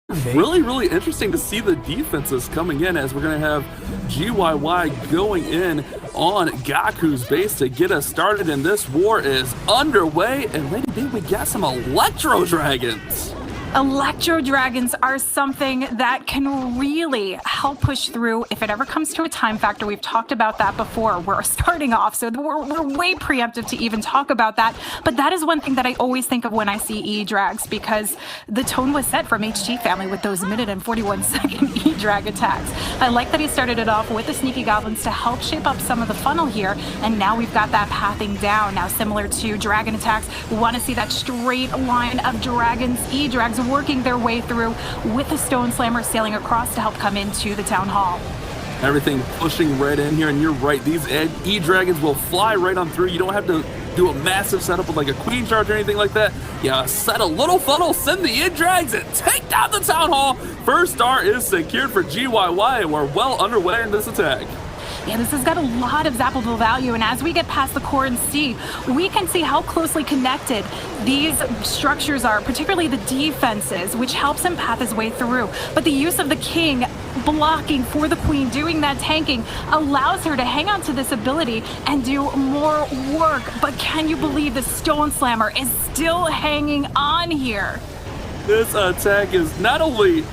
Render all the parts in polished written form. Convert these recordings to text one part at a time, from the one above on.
Really interesting to see the defenses coming in, as we're going to have GYY going in on Gaku's base to get us started, and this war is underway. And Lady B, we got some Electro Dragons. Electro Dragons are something that can really help push through if it ever comes to a time factor. We've talked about that before. We're starting off, so we're way preemptive to even talk about that. But that is one thing that I always think of when I see E-Drags, because the tone was set from HT Family with those minute and 41-second E-Drag attacks. I like that he started it off with the Sneaky Goblins to help shape up some of the funnel here, and now we've got that pathing down. Now, similar to Dragon attacks, we want to see that straight line of Dragons, E-Drags, working their way through with the Stone Slammer sailing across to help come into the Town Hall. Everything pushing right in here, and you're right, these E-Dragons will fly right on through. You don't have to do a massive setup with like a Queen Charge or anything like that. Yeah, set a little funnel, send the E-Drags, and take down the Town Hall. First star is secured for GYY, and we're well underway in this attack. Yeah, this has got a lot of zappable value, and as we get past the core and C, we can see how closely connected these structures are, particularly the defenses, which helps him path his way through. But the use of the King blocking for the Queen, doing that tanking, allows her to hang on to this ability and do more work. But can you believe the Stone Slammer is still hanging on here? This attack is not only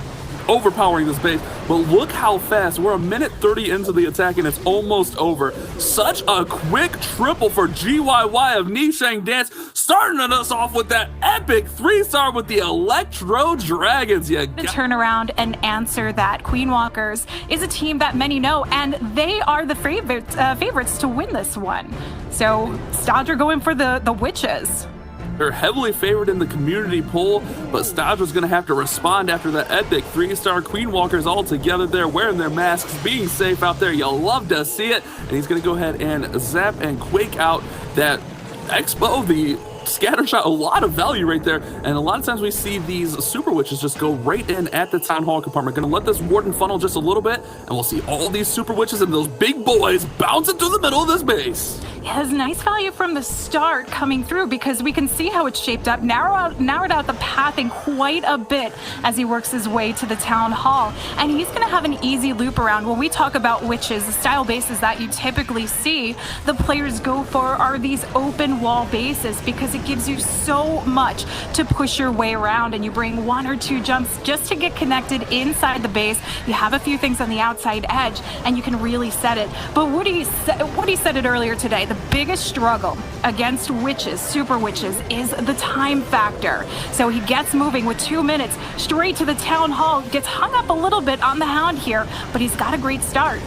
overpowering this base, but look how fast. We're a minute 30 into the attack and it's almost over. Such a quick triple for GYY of Nishang Dance, starting us off with that epic 3-star with the Electro Dragons. To turn around and answer that, Queen Walkers is a team that many know, and they are the favorites to win this one. So Stadra going for the Witches. They're heavily favored in the community poll, but Stadra's going to have to respond after that epic 3-star. Queen Walkers all together there, wearing their masks, being safe out there. You'll love to see it. And he's going to go ahead and zap and quake out that Expo, the scatter shot. A lot of value right there, and a lot of times we see these Super Witches just go right in at the Town Hall compartment. Gonna let this Warden funnel just a little bit, and we'll see all these Super Witches and those big boys bouncing through the middle of this base. It has nice value from the start coming through, because we can see how it's shaped up, narrowed out the pathing quite a bit as he works his way to the Town Hall. And he's going to have an easy loop around. When we talk about Witches, the style bases that you typically see the players go for are these open wall bases, because it gives you so much to push your way around, and you bring 1 or 2 jumps just to get connected inside the base. You have a few things on the outside edge, and you can really set it. But Woody said it earlier today. The biggest struggle against Witches, Super Witches, is the time factor. So he gets moving with 2 minutes straight to the Town Hall, gets hung up a little bit on the Hound here, but he's got a great start.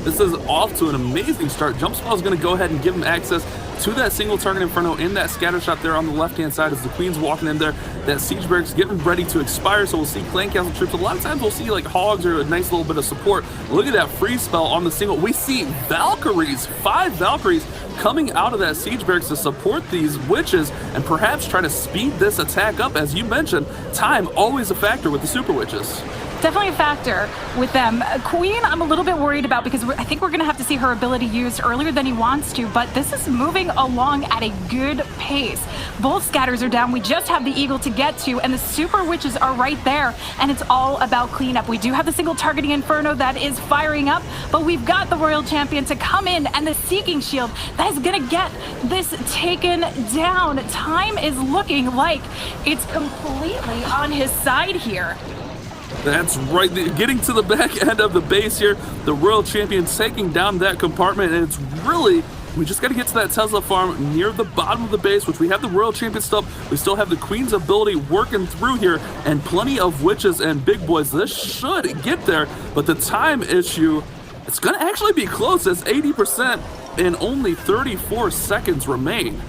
This is off to an amazing start. Jump Spell is going to go ahead and give him access to that single target Inferno in that scatter shot there on the left-hand side as the Queen's walking in there. That Siege Barracks getting ready to expire, so we'll see Clan Castle troops. A lot of times we'll see like Hogs or a nice little bit of support. Look at that free spell on the single. We see Valkyries, 5 Valkyries coming out of that Siege Barracks to support these Witches and perhaps try to speed this attack up. As you mentioned, time always a factor with the Super Witches. Definitely a factor with them. Queen, I'm a little bit worried about, because I think we're going to have to see her ability used earlier than he wants to, but this is moving along at a good pace. Both scatters are down. We just have the Eagle to get to, and the Super Witches are right there, and it's all about cleanup. We do have the single targeting Inferno that is firing up, but we've got the Royal Champion to come in, and the Seeking Shield that is going to get this taken down. Time is looking like it's completely on his side here. That's right, getting to the back end of the base here. The Royal Champion taking down that compartment, and it's really, we just got to get to that Tesla farm near the bottom of the base, which we have the Royal Champion stuff. We still have the Queen's ability working through here, and plenty of Witches and big boys. This should get there, but the time issue, it's going to actually be close, as 80% and only 34 seconds remain.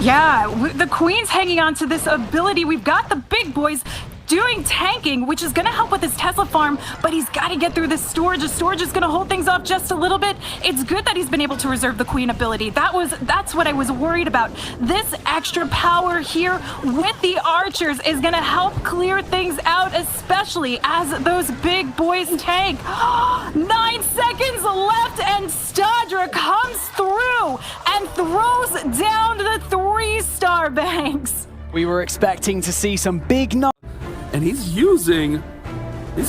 Yeah, the Queen's hanging on to this ability. We've got the big boys doing tanking, which is going to help with his Tesla farm, but he's got to get through this storage. The storage is going to hold things off just a little bit. It's good that he's been able to reserve the Queen ability. That's what I was worried about. This extra power here with the archers is going to help clear things out, especially as those big boys tank. 9 seconds left, and Stadra comes through and throws down the 3-star banks. We were expecting to see some big numbers. and he's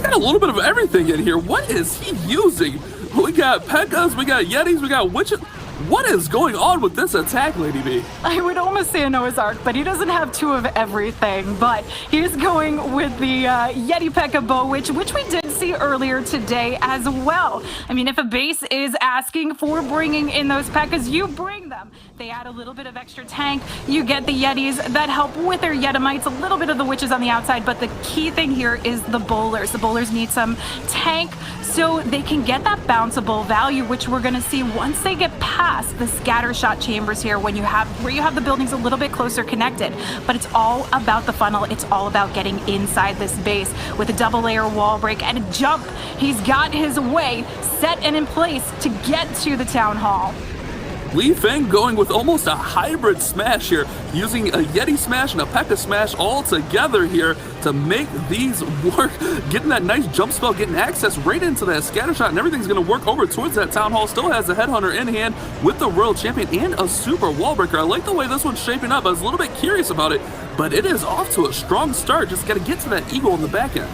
got a little bit of everything in here. What is he using? We got P.E.K.K.A.s, we got Yetis, we got Witches. What is going on with this attack, Lady B? I would almost say a Noah's Ark, but he doesn't have two of everything. But he's going with the Yeti P.E.K.K.A. Bow Witch, which we did see earlier today as well. I mean, if a base is asking for bringing in those P.E.K.K.A.s, you bring them. They add a little bit of extra tank. You get the Yetis that help with their Yetimites, a little bit of the Witches on the outside, but the key thing here is the Bowlers. The Bowlers need some tank so they can get that bounceable value, which we're going to see once they get past the scatter shot chambers here where you have the buildings a little bit closer connected. But it's all about the funnel. It's all about getting inside this base with a double layer wall break and a jump. He's got his way set and in place to get to the town hall. Li Feng going with almost a hybrid smash here, using a Yeti smash and a P.E.K.K.A. smash all together here to make these work, getting that nice jump spell, getting access right into that scatter shot, and everything's going to work over towards that town hall. Still has the headhunter in hand with the Royal Champion and a super wall breaker. I like the way this one's shaping up. I was a little bit curious about it, but it is off to a strong start. Just got to get to that eagle in the back end.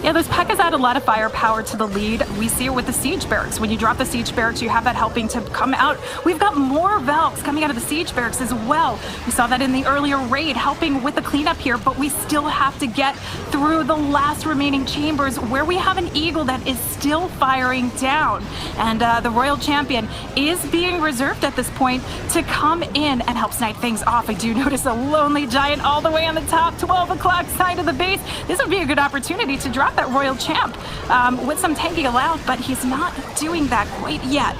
Yeah, those P.E.K.K.A.s add a lot of firepower to the lead. We see it with the Siege Barracks. When you drop the Siege Barracks, you have that helping to come out. We've got more Valks coming out of the Siege Barracks as well. We saw that in the earlier raid, helping with the cleanup here, but we still have to get through the last remaining chambers where we have an Eagle that is still firing down. And the Royal Champion is being reserved at this point to come in and help snipe things off. I do notice a Lonely Giant all the way on the top 12 o'clock side of the base. This would be a good opportunity to drop that Royal Champ with some tanking allowed, but he's not doing that quite yet.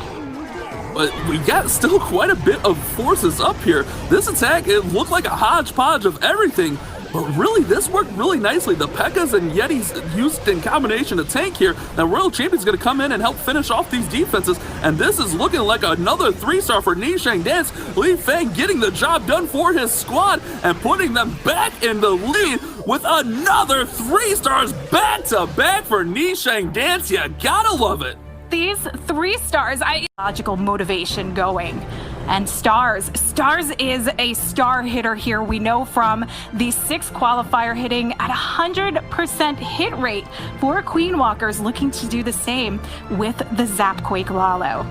But we got still quite a bit of forces up here. This attack, it looked like a hodgepodge of everything, but really this worked really nicely. The P.E.K.K.A.s and Yetis used in combination to tank here. Now Royal Champion's going to come in and help finish off these defenses, and this is looking like another 3-star for Nishang Dance. Li Feng getting the job done for his squad and putting them back in the lead with another 3 stars back-to-back for Nishang Dance. You gotta love it. These 3 stars, logical motivation going. And Stars is a star hitter here. We know from the 6th qualifier hitting at 100% hit rate for Queen Walkers, looking to do the same with the Zapquake Lalo.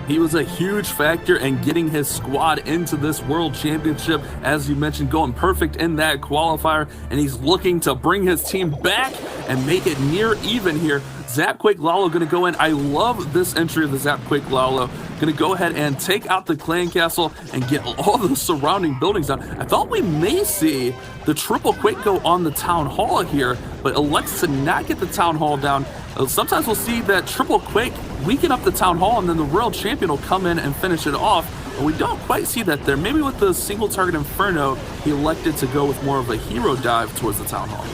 He was a huge factor in getting his squad into this World Championship, as you mentioned, going perfect in that qualifier, and he's looking to bring his team back and make it near even here. Zapquake Lalo going to go in. I love this entry of the Zapquake Lalo. Going to go ahead and take out the clan castle and get all the surrounding buildings down. I thought we may see the triple quake go on the town hall here, but elects to not get the town hall down. Sometimes we'll see that triple quake weaken up the town hall, and then the Royal Champion will come in and finish it off. But we don't quite see that there. Maybe with the single target Inferno, he elected to go with more of a hero dive towards the town hall.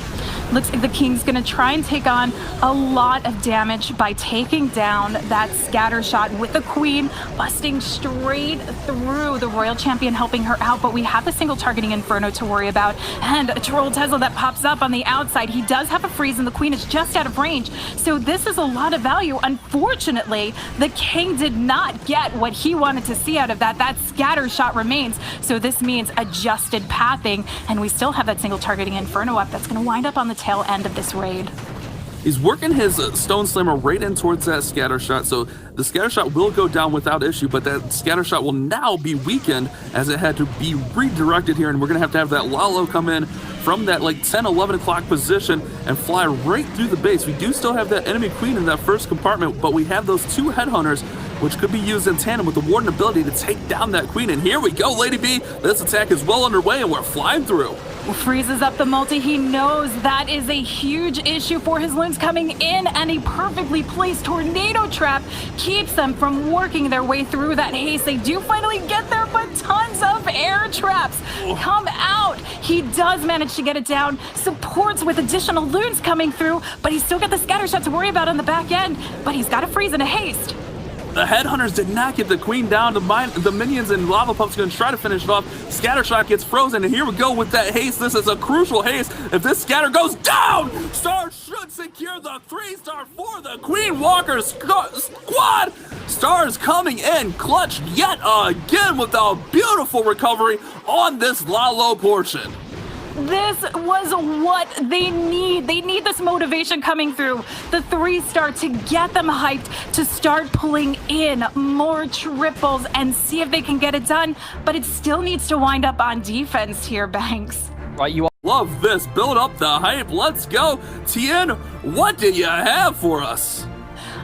Looks like the King's gonna try and take on a lot of damage by taking down that scatter shot with the Queen busting straight through. The Royal Champion helping her out, but we have the single targeting Inferno to worry about, and a Troll Tesla that pops up on the outside. He does have a freeze, and the Queen is just out of range, so this is a lot of value. Unfortunately, the King did not get what he wanted to see out of that. That scatter shot remains, so this means adjusted pathing, and we still have that single targeting Inferno up. That's gonna wind up on the tail end of this raid. He's working his Stone Slammer right in towards that scatter shot, so the scatter shot will go down without issue, but that scatter shot will now be weakened as it had to be redirected here, and we're going to have that Lalo come in from that like 10, 11 o'clock position and fly right through the base. We do still have that enemy Queen in that first compartment, but we have those 2 headhunters, which could be used in tandem with the Warden ability to take down that Queen. And here we go, Lady B. This attack is well underway, and we're flying through. Freezes up the multi. He knows that is a huge issue for his loons coming in, and a perfectly placed tornado trap keeps them from working their way through that haste. They do finally get there, but tons of air traps come out. He does manage to get it down, supports with additional loons coming through, but he's still got the scatter shot to worry about on the back end, but he's got a freeze and a haste. The headhunters did not get the Queen down. The minions and lava pump's going to try to finish it off. Scattershot gets frozen, and here we go with that haste. This is a crucial haste. If this scatter goes down, Stars should secure the 3-star for the Queen Walker squad. Stars coming in clutch yet again with a beautiful recovery on this Lalo portion. This was what they need. They need this motivation coming through the 3-star to get them hyped, to start pulling in more triples and see if they can get it done. But it still needs to wind up on defense here, Banks. Right, you Love this. Build up the hype. Let's go. Tien, what do you have for us?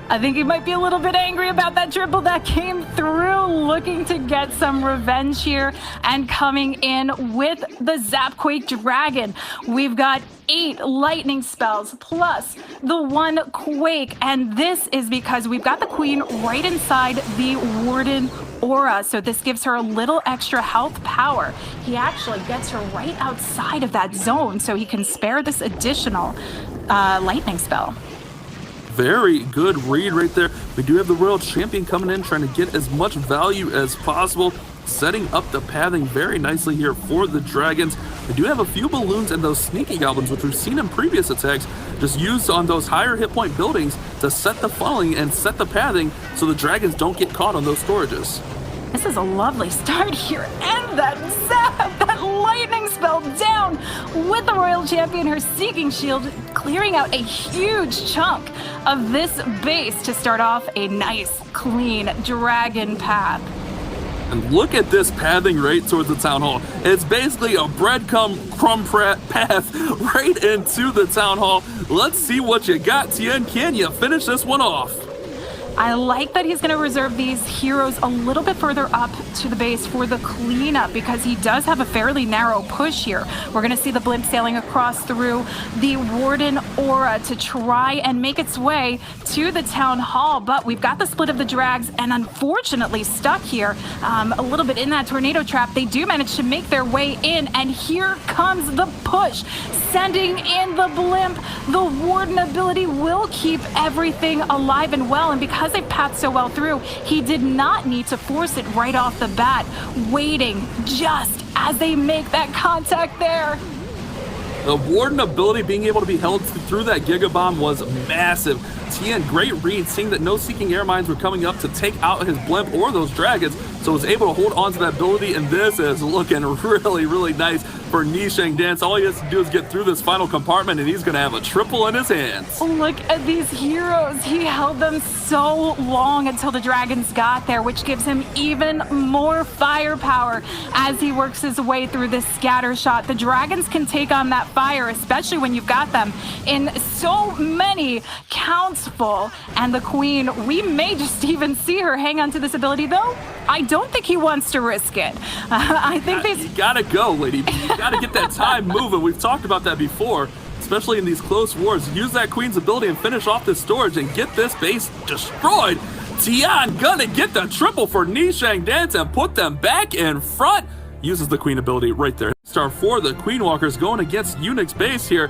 I think he might be a little bit angry about that triple that came through, looking to get some revenge here and coming in with the Zapquake Dragon. We've got 8 lightning spells plus the 1 quake, and this is because we've got the queen right inside the warden aura, so this gives her a little extra health power. He actually gets her right outside of that zone so he can spare this additional lightning spell. Very good read right there. We do have the Royal Champion coming in, trying to get as much value as possible, setting up the pathing very nicely here for the Dragons. We do have a few balloons and those sneaky goblins, which we've seen in previous attacks, just used on those higher hit point buildings to set the funneling and set the pathing so the Dragons don't get caught on those storages. This is a lovely start here, and that zap, that lightning spell down with the Royal Champion, her Seeking Shield, clearing out a huge chunk of this base to start off a nice, clean dragon path. And look at this pathing right towards the Town Hall. It's basically a breadcrumb path right into the Town Hall. Let's see what you got, Tien. Can you finish this one off? I like that he's going to reserve these heroes a little bit further up to the base for the cleanup, because he does have a fairly narrow push here. We're going to see the blimp sailing across through the Warden Aura to try and make its way to the Town Hall, but we've got the split of the Drags and unfortunately stuck here a little bit in that tornado trap. They do manage to make their way in, and here comes the push, sending in the blimp. The Warden ability will keep everything alive and well, and because they pathed so well through, he did not need to force it right off the bat, waiting just as they make that contact there. The Warden ability being able to be held through that Giga Bomb was massive. Tien, great read, seeing that no Seeking Air Mines were coming up to take out his blimp or those dragons, so was able to hold on to that ability, and this is looking really, really nice for Nishang Dance. All he has to do is get through this final compartment, and he's going to have a triple in his hands. Look at these heroes. He held them so long until the dragons got there, which gives him even more firepower as he works his way through this scatter shot. The dragons can take on that fire, especially when you've got them in so many counts full. And the queen, we may just even see her hang on to this ability, though I don't think he wants to risk it. I think You gotta go, lady. You gotta get that time moving. We've talked about that before, especially in these close wars. Use that queen's ability and finish off this storage and get this base destroyed. Tien gonna get the triple for Nishang Dance and put them back in front. Uses the queen ability right there. Star 4, the Queen Walkers going against Unix base here.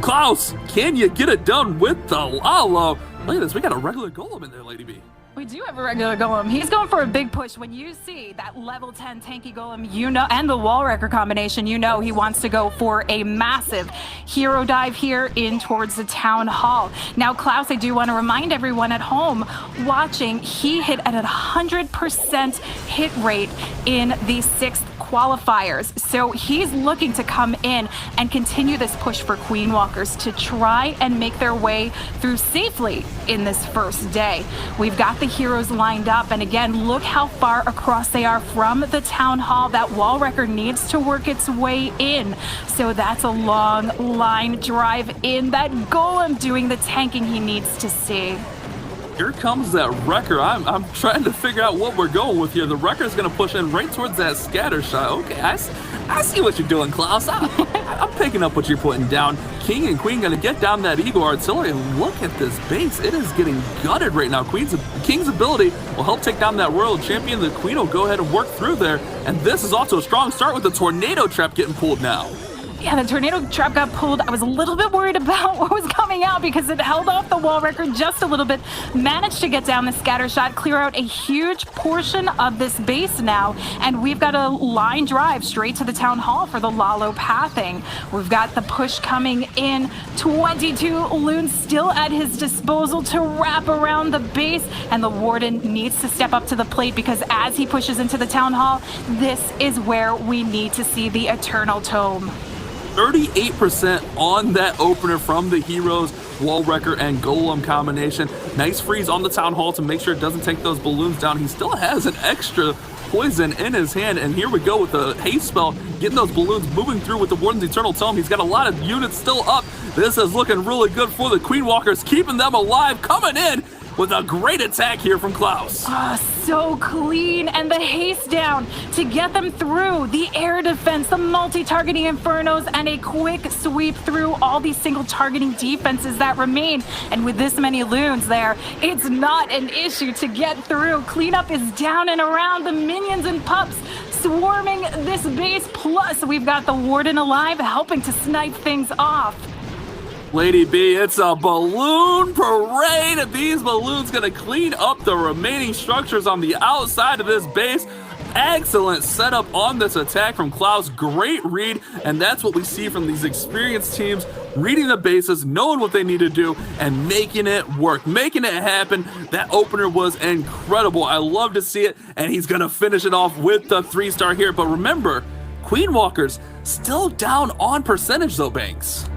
Klaus, can you get it done with the Lalo? Look at this, we got a regular golem in there, Lady B. We do have a regular golem. He's going for a big push. When you see that level 10 tanky golem, you know, and the wall wrecker combination, you know he wants to go for a massive hero dive here in towards the Town Hall. Now, Klaus, I do want to remind everyone at home watching, he hit at 100% hit rate in the 6th qualifiers. So he's looking to come in and continue this push for Queen Walkers to try and make their way through safely in this first day. We've got the heroes lined up, and again, look how far across they are from the Town Hall. That wall wrecker needs to work its way in, so that's a long line drive in. That golem doing the tanking he needs to see. Here comes that wrecker. I'm trying to figure out what we're going with here. The wrecker's going to push in right towards that scatter shot. Okay, I see what you're doing, Klaus. I'm picking up what you're putting down. King and Queen going to get down that Eagle Artillery. Look at this base. It is getting gutted right now. King's ability will help take down that Royal Champion. The Queen will go ahead and work through there. And this is also a strong start with the Tornado Trap getting pulled now. Yeah, the tornado trap got pulled. I was a little bit worried about what was coming out because it held off the wall wrecker just a little bit. Managed to get down the scatter shot, clear out a huge portion of this base now, and we've got a line drive straight to the Town Hall for the Lalo pathing. We've got the push coming in. 22 loons still at his disposal to wrap around the base, and the Warden needs to step up to the plate because as he pushes into the Town Hall, this is where we need to see the Eternal Tome. 38% on that opener from the heroes. Wall Wrecker and Golem combination. Nice freeze on the Town Hall to make sure it doesn't take those balloons down. He still has an extra poison in his hand, and here we go with the haste spell, getting those balloons moving through with the Warden's Eternal Tome. He's got a lot of units still up. This is looking really good for the Queen Walkers, keeping them alive, coming in with a great attack here from Klaus. So clean, and the haste down to get them through the air defense, the multi-targeting infernos, and a quick sweep through all these single targeting defenses that remain. And with this many loons there, it's not an issue to get through. Cleanup is down and around, the minions and pups swarming this base, plus we've got the Warden alive helping to snipe things off. Lady B, it's a balloon parade. These balloons gonna clean up the remaining structures on the outside of this base. Excellent setup on this attack from Klaus. Great read, and that's what we see from these experienced teams, reading the bases, knowing what they need to do, and making it work, making it happen. That opener was incredible. I love to see it, and he's gonna finish it off with the 3-star here. But remember, Queen Walkers still down on percentage though, Banks.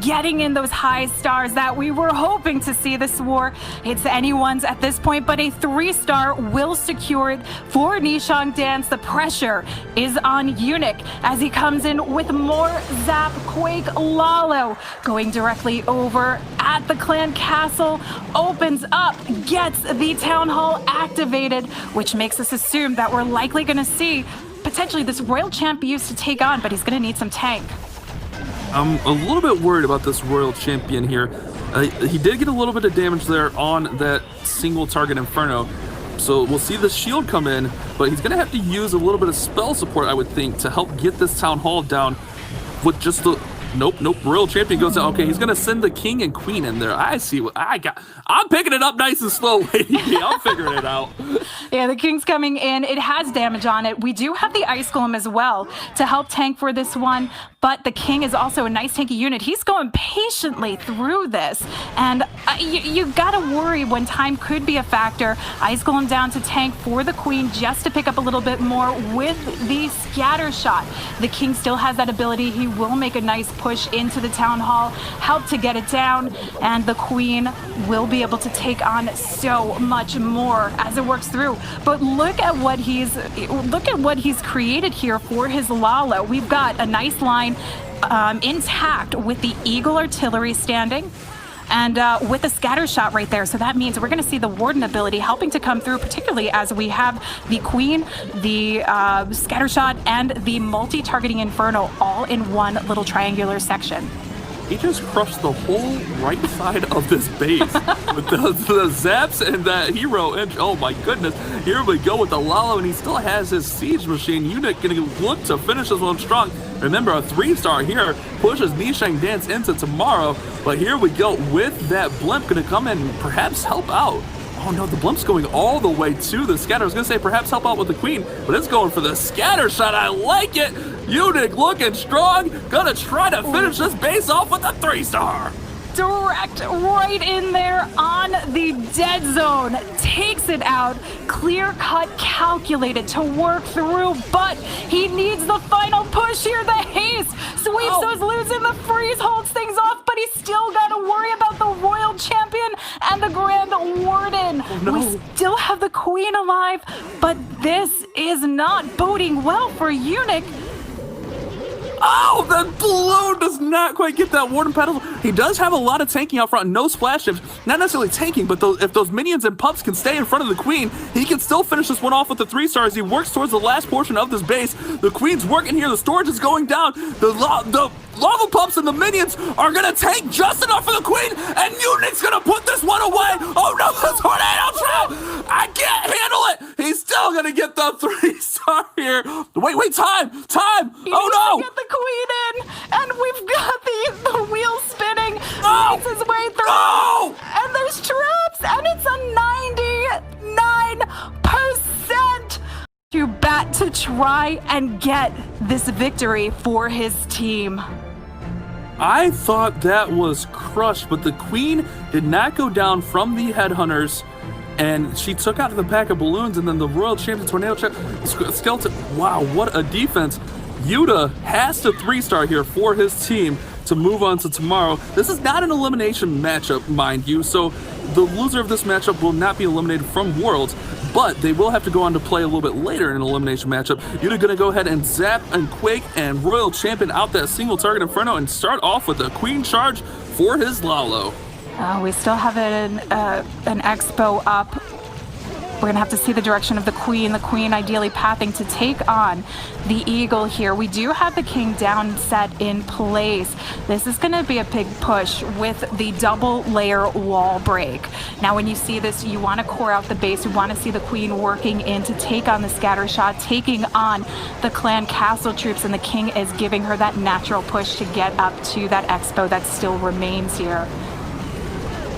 Getting in those high stars that we were hoping to see this war. It's anyone's at this point, but a 3-star will secure it for Nishang Dance. The pressure is on Eunuch as he comes in with more Zap Quake Lalo, going directly over at the clan castle, opens up, gets the town hall activated, which makes us assume that we're likely going to see potentially this royal champ used to take on, but he's going to need some tank. I'm a little bit worried about this Royal Champion here. He did get a little bit of damage there on that single target Inferno. So we'll see the shield come in, but he's going to have to use a little bit of spell support, I would think, to help get this Town Hall down with just the... Nope. Royal Champion goes down. Okay, he's going to send the King and Queen in there. I see what I got. I'm picking it up nice and slow, Lady B. I'm figuring it out. Yeah, the King's coming in. It has damage on it. We do have the Ice Golem as well to help tank for this one, but the King is also a nice tanky unit. He's going patiently through this, and you gotta worry when time could be a factor. Ice Golem down to tank for the Queen just to pick up a little bit more with the scatter shot. The King still has that ability. He will make a nice push into the Town Hall, help to get it down, and the Queen will be able to take on so much more as it works through. But look at what he's created here for his Lalo. We've got a nice line intact with the Eagle Artillery standing, and with a scatter shot right there. So that means we're going to see the Warden ability helping to come through, particularly as we have the Queen, the scatter shot, and the multi-targeting Inferno all in one little triangular section. He just crushed the whole right side of this base with the zaps and that hero. And oh my goodness, here we go with the Lalo, and he still has his siege machine. Eunuch going to look to finish this one strong. Remember, a 3-star here pushes Nishang Dance into tomorrow, but here we go with that blimp going to come in and perhaps help out. Oh no, the blimp's going all the way to the scatter. I was going to say perhaps help out with the Queen, but it's going for the scatter shot. I like it. Eunuch looking strong. Gonna try to finish this base off with a 3-star. Direct right in there on the dead zone. Takes it out. Clear cut, calculated to work through, but he needs the final push here. The haste sweeps those loons in, the freeze holds things off, but he's still got to worry about the Royal Champion and the Grand Warden. Oh, no. We still have the Queen alive, but this is not boding well for Eunuch. Oh, the balloon does not quite get that Warden pedal. He does have a lot of tanking out front, no splash ships. Not necessarily tanking, but if those minions and pups can stay in front of the Queen, he can still finish this one off with the 3-star as he works towards the last portion of this base. The Queen's working here. The storage is going down. The lava pups and the minions are going to tank just enough for the Queen, and Eunuch's going to put this one away. Oh no, the tornado trap! I can't handle it. He's still going to get the 3-star here. Wait, time! Oh no! Get the Queen in, and we've got the wheel spinning. No! Makes his way through. No! And there's traps, and it's a 99% to bat to try and get this victory for his team. I thought that was crushed, but the Queen did not go down from the headhunters, and she took out the pack of balloons, and then the Royal Champion Tornado Trap Skeleton. Wow, what a defense. Yuta has to 3-star here for his team to move on to tomorrow. This is not an elimination matchup, mind you, so the loser of this matchup will not be eliminated from Worlds, but they will have to go on to play a little bit later in an elimination matchup. Yuta gonna go ahead and zap and Quake and Royal Champion out that single target Inferno and start off with a Queen charge for his Lalo. We still have an Expo up. We're going to have to see the direction of the Queen ideally pathing to take on the Eagle here. We do have the King down set in place. This is going to be a big push with the double layer wall break. Now when you see this, you want to core out the base. You want to see the Queen working in to take on the scatter shot, taking on the Clan Castle troops, and the King is giving her that natural push to get up to that Expo that still remains here.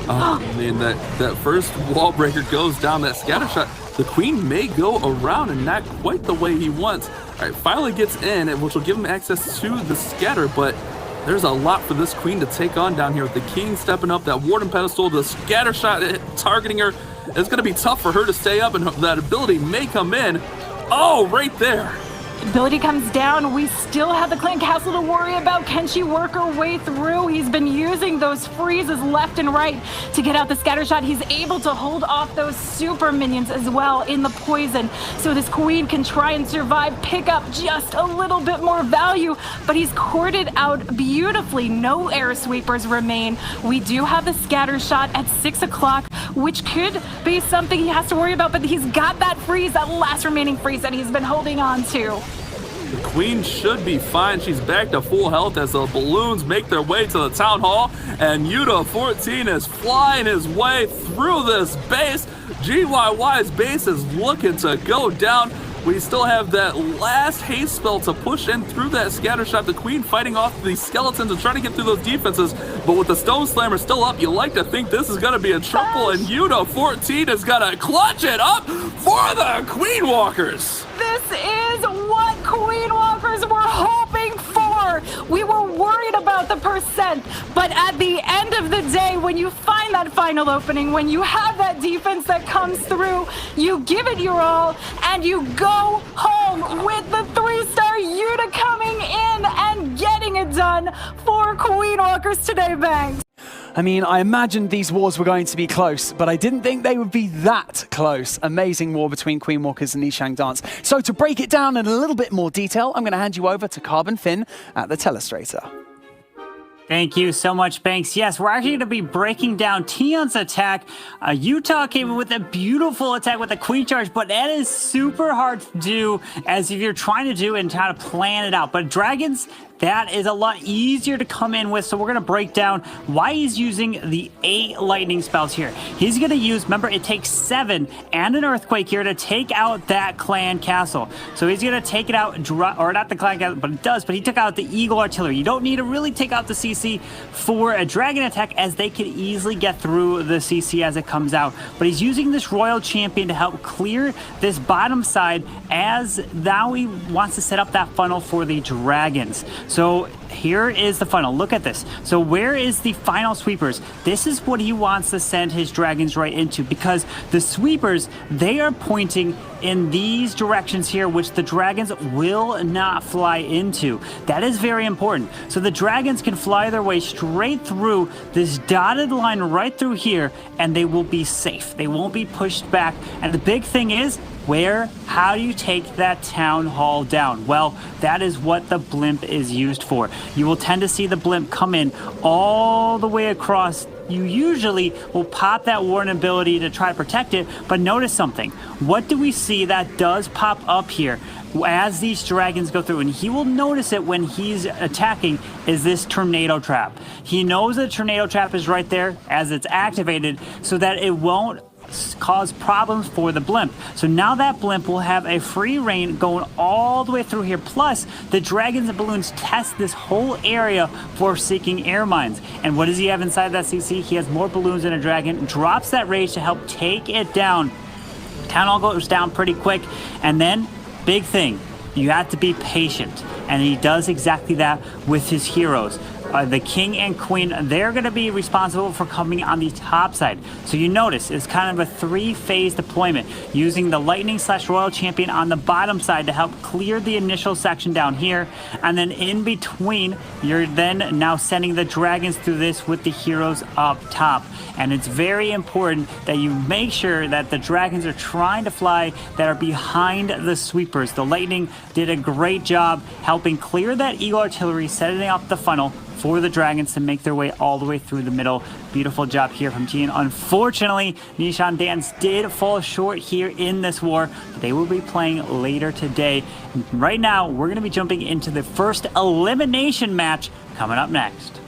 Oh man, that first wall breaker goes down, that scatter shot. The Queen may go around and not quite the way he wants. All right, finally gets in, which will give him access to the scatter, but there's a lot for this Queen to take on down here with the King stepping up, that Warden pedestal, the scatter shot targeting her. It's going to be tough for her to stay up, and that ability may come in. Oh, right there. Ability comes down. We still have the Clan Castle to worry about. Can she work her way through? He's been using those freezes left and right to get out the scatter shot. He's able to hold off those super minions as well in the poison. So this Queen can try and survive, pick up just a little bit more value, but he's corded out beautifully. No air sweepers remain. We do have the scatter shot at 6 o'clock, which could be something he has to worry about, but he's got that freeze, that last remaining freeze that he's been holding on to. The Queen should be fine. She's back to full health as the balloons make their way to the Town Hall, and Yuta 14 is flying his way through this base. GYY's base is looking to go down. We still have that last haste spell to push in through that scatter shot. The Queen fighting off the skeletons and trying to get through those defenses, but with the Stone Slammer still up, you like to think this is going to be a triple, and Yuta 14 is going to clutch it up for the Queen Walkers. This is what Queen Walkers were hoping for. We were worried about the percent, but at the end of the day, when you find that final opening, when you have that defense that comes through, you give it your all, and you go home with the 3-star Yuta coming in and getting it done for Queen Walkers today, Banks. I mean, I imagined these wars were going to be close, but I didn't think they would be that close. Amazing war between Queen Walkers and Nishang Dance. So to break it down in a little bit more detail, I'm going to hand you over to Carbon Finn at the Telestrator. Thank you so much, Banks. Yes, we're actually going to be breaking down Tion's attack. Utah came in with a beautiful attack with a Queen Charge, but that is super hard to do as if you're trying to do and try to plan it out. But Dragons, that is a lot easier to come in with, so we're going to break down why he's using the 8 lightning spells here. He's going to use, remember, it takes 7 and an earthquake here to take out that clan castle. So he's going to take it out, or not the clan castle, but it does, but he took out the Eagle Artillery. You don't need to really take out the CC for a dragon attack, as they can easily get through the CC as it comes out. But he's using this Royal Champion to help clear this bottom side, as now he wants to set up that funnel for the dragons. So here is the funnel. Look at this. So where is the final sweepers? This is what he wants to send his dragons right into, because the sweepers, they are pointing in these directions here, which the dragons will not fly into. That is very important. So the dragons can fly their way straight through this dotted line right through here, and they will be safe. They won't be pushed back. And the big thing is, how do you take that town hall down? Well, that is what the blimp is used for. You will tend to see the blimp come in all the way across. You usually will pop that warden ability to try to protect it, but notice something. What do we see that does pop up here as these dragons go through? And he will notice it when he's attacking, is this tornado trap. He knows the tornado trap is right there as it's activated, so that it won't cause problems for the blimp. So now that blimp will have a free reign going all the way through here. Plus, the dragons and balloons test this whole area for seeking air mines. And what does he have inside that CC? He has more balloons than a dragon. Drops that rage to help take it down. Town hall goes down pretty quick. And then, big thing, you have to be patient. And he does exactly that with his heroes. the king and queen, they're going to be responsible for coming on the top side. So you notice it's kind of a 3-phase deployment, using the lightning / royal champion on the bottom side to help clear the initial section down here, and then in between you're then now sending the dragons through this with the heroes up top. And it's very important that you make sure that the dragons are trying to fly that are behind the sweepers. The lightning did a great job helping clear that eagle artillery, setting up the funnel for the dragons to make their way all the way through the middle. Beautiful job here from Team. Unfortunately, Nishan Dance did fall short here in this war, but they will be playing later today. And right now, we're going to be jumping into the first elimination match coming up next.